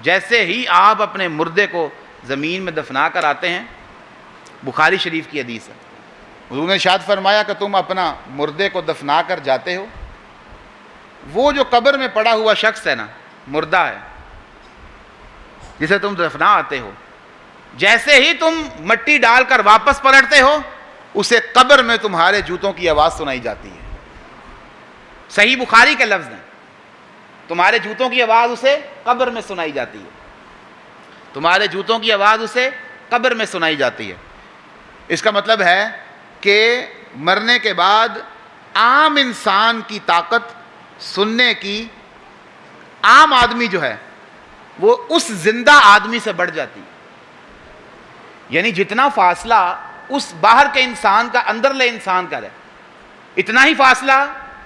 جیسے ہی آپ اپنے مردے کو زمین میں دفنا کر آتے ہیں، بخاری شریف کی حدیث ہے، حضور نے ارشاد فرمایا کہ تم اپنا مردے کو دفنا کر جاتے ہو، وہ جو قبر میں پڑا ہوا شخص ہے نا، مردہ ہے جسے تم دفنا آتے ہو، جیسے ہی تم مٹی ڈال کر واپس پلٹتے ہو، اسے قبر میں تمہارے جوتوں کی آواز سنائی جاتی ہے۔ صحیح بخاری کے لفظ ہیں، تمہارے جوتوں کی آواز اسے قبر میں سنائی جاتی ہے، تمہارے جوتوں کی آواز اسے قبر میں سنائی جاتی ہے۔ اس کا مطلب ہے کہ مرنے کے بعد عام انسان کی طاقت سننے کی، عام آدمی جو ہے وہ اس زندہ آدمی سے بڑھ جاتی ہے۔ یعنی جتنا فاصلہ اس باہر کے انسان کا اندر لے انسان کا ہے، اتنا ہی فاصلہ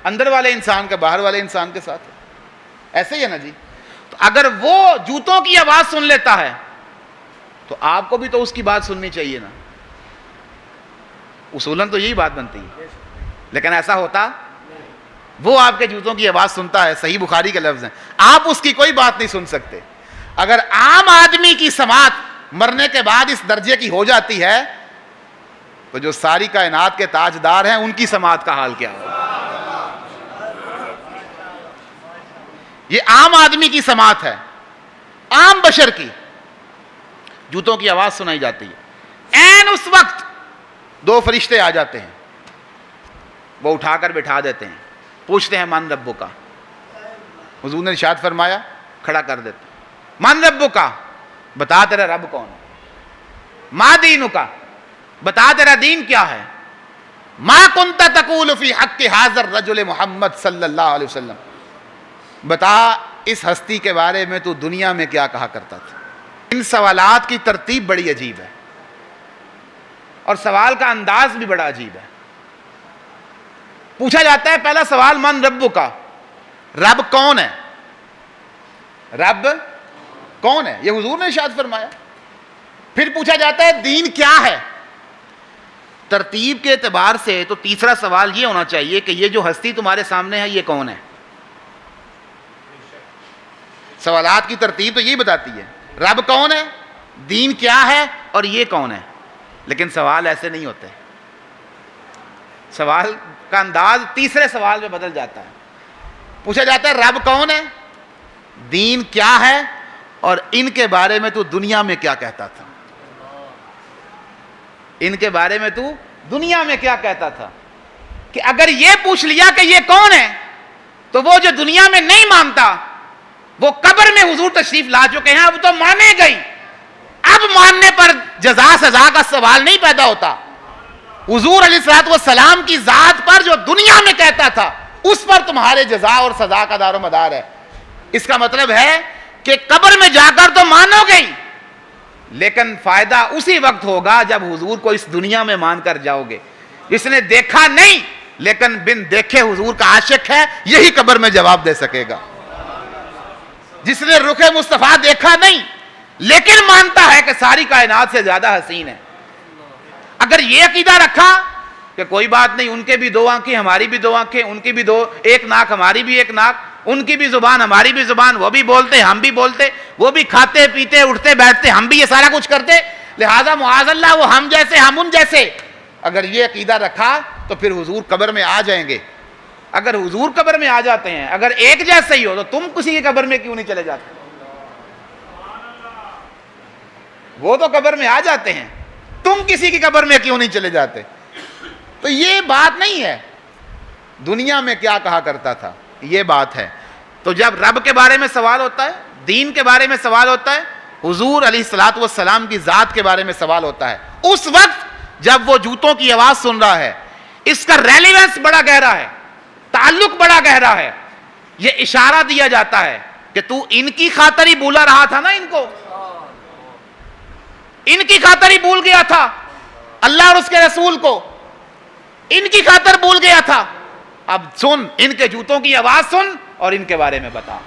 اندر والے انسان کا باہر والے انسان کے ساتھ ہے۔ ایسے ہی ہے نا جی؟ تو اگر وہ جوتوں کی آواز سن لیتا ہے تو آپ کو بھی تو اس کی بات سننی چاہیے نا، اصولاً تو یہی بات بنتی ہے، لیکن ایسا ہوتا؟ وہ آپ کے جوتوں کی آواز سنتا ہے، صحیح بخاری کے لفظ ہیں، آپ اس کی کوئی بات نہیں سن سکتے۔ اگر عام آدمی کی سماعت مرنے کے بعد اس درجے کی ہو جاتی ہے تو جو ساری کائنات کے تاجدار ہیں ان کی سماعت کا حال کیا ہوگا؟ یہ عام آدمی کی سماعت ہے، عام بشر کی، جوتوں کی آواز سنائی جاتی ہے۔ عین اس وقت دو فرشتے آ جاتے ہیں، وہ اٹھا کر بٹھا دیتے ہیں، پوچھتے ہیں من ربو کا، حضور نے ارشاد فرمایا کھڑا کر دیتے ہیں، من ربو کا، بتا تیرا رب کون ہے، ما دینو کا، بتا تیرا دین کیا ہے، ما کنت تقول فی حق حاضر الرجل محمد صلی اللہ علیہ وسلم، بتا اس ہستی کے بارے میں تو دنیا میں کیا کہا کرتا تھا۔ ان سوالات کی ترتیب بڑی عجیب ہے اور سوال کا انداز بھی بڑا عجیب ہے۔ پوچھا جاتا ہے پہلا سوال من ربو کا، رب کون ہے، رب کون ہے، یہ حضور نے ارشاد فرمایا۔ پھر پوچھا جاتا ہے دین کیا ہے۔ ترتیب کے اعتبار سے تو تیسرا سوال یہ ہونا چاہیے کہ یہ جو ہستی تمہارے سامنے ہے یہ کون ہے۔ سوالات کی ترتیب تو یہی بتاتی ہے، رب کون ہے، دین کیا ہے اور یہ کون ہے۔ لیکن سوال ایسے نہیں ہوتے، سوال کا انداز تیسرے سوال میں بدل جاتا ہے۔ پوچھا جاتا ہے رب کون ہے، دین کیا ہے اور ان کے بارے میں تو دنیا میں کیا کہتا تھا، ان کے بارے میں تو دنیا میں کیا کہتا تھا۔ کہ اگر یہ پوچھ لیا کہ یہ کون ہے تو وہ جو دنیا میں نہیں مانتا وہ قبر میں حضور تشریف لا چکے ہیں، اب تو مانے گئی، اب ماننے پر جزا سزا کا سوال نہیں پیدا ہوتا۔ حضور علیہ الصلوۃ والسلام کی ذات پر جو دنیا میں کہتا تھا اس پر تمہارے جزا اور سزا کا دار و مدار ہے۔ اس کا مطلب ہے کہ قبر میں جا کر تو مانو گئی، لیکن فائدہ اسی وقت ہوگا جب حضور کو اس دنیا میں مان کر جاؤ گے۔ جس نے دیکھا نہیں لیکن بن دیکھے حضور کا عاشق ہے، یہی قبر میں جواب دے سکے گا۔ جس نے رخ مصطفیٰ دیکھا نہیں لیکن مانتا ہے کہ ساری کائنات سے زیادہ حسین ہے، اگر یہ عقیدہ رکھا کہ کوئی بات نہیں، ان کے بھی دو آنکھیں ہماری بھی دو آنکھیں، ان کی بھی دو، ایک ناک ہماری بھی ایک ناک، ان کی بھی زبان ہماری بھی زبان، وہ بھی بولتے ہم بھی بولتے، وہ بھی کھاتے پیتے اٹھتے بیٹھتے ہم بھی یہ سارا کچھ کرتے، لہذا معاذ اللہ وہ ہم جیسے ہم ان جیسے، اگر یہ عقیدہ رکھا تو پھر حضور قبر میں آ جائیں گے۔ اگر حضور قبر میں آ جاتے ہیں، اگر ایک جیسے ہی ہو تو تم کسی کی قبر میں کیوں نہیں چلے جاتے؟ وہ تو قبر میں آ جاتے ہیں، تم کسی کی قبر میں کیوں نہیں چلے جاتے؟ تو یہ بات نہیں ہے دنیا میں کیا کہا کرتا تھا، یہ بات ہے۔ تو جب رب کے بارے میں سوال ہوتا ہے، دین کے بارے میں سوال ہوتا ہے، حضور علیہ الصلوۃ والسلام کی ذات کے بارے میں سوال ہوتا ہے، اس وقت جب وہ جوتوں کی آواز سن رہا ہے، اس کا ریلیونس بڑا گہرا ہے، تعلق بڑا گہرا ہے۔ یہ اشارہ دیا جاتا ہے کہ تو ان کی خاطر ہی بولا رہا تھا نا، ان کو، ان کی خاطر ہی بھول گیا تھا اللہ اور اس کے رسول کو، ان کی خاطر بھول گیا تھا، اب سن، ان کے جوتوں کی آواز سن اور ان کے بارے میں بتا۔